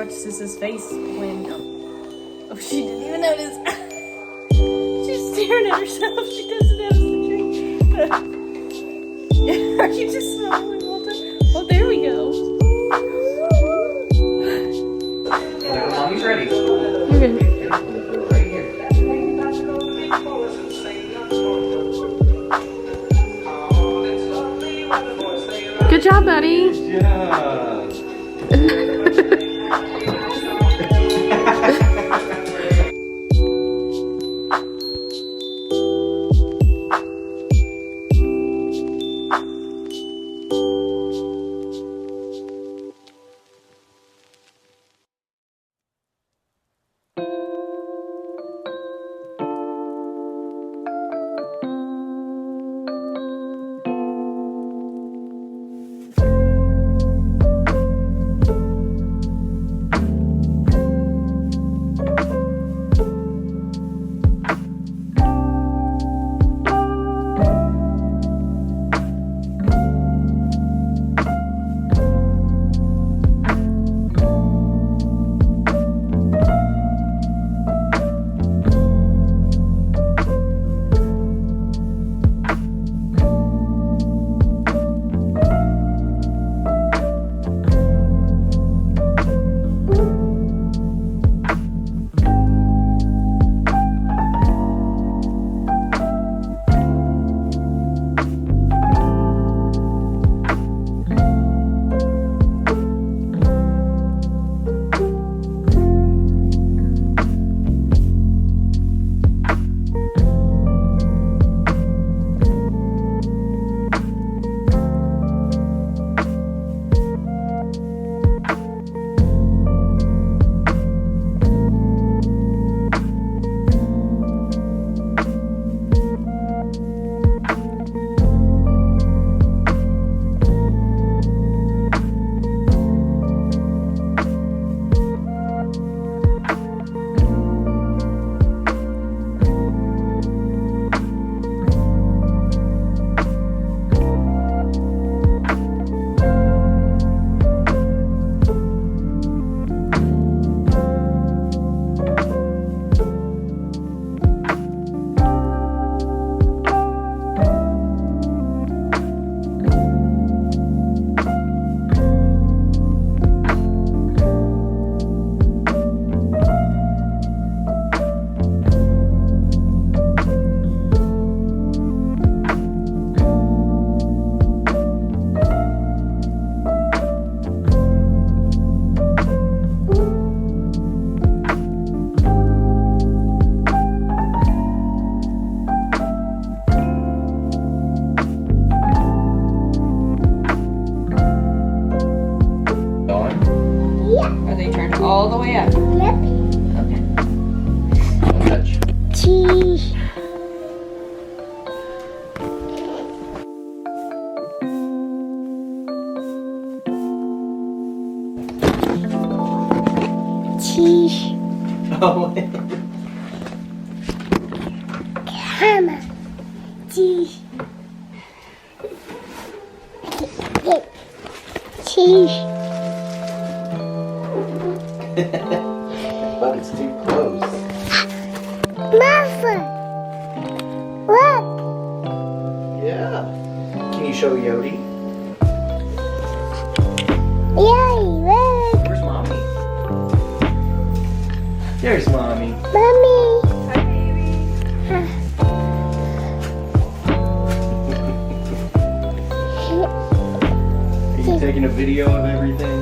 watch Sis's face when... Oh, she didn't even notice. She's staring at herself. She doesn't have the Are you just smiling all the time? Oh, there we go. Mommy's ready. Good job, buddy. Yeah. Are they turned all the way up? Yep. Okay. Don't touch. Cheese. Cheese. Oh. Hammer. Cheese. Cheese. But it's too close. Muffin. Look. Yeah. Can you show Yodi? Yay, look. Where's mommy? There's mommy. Mommy. Hi, baby. Are you taking a video of everything?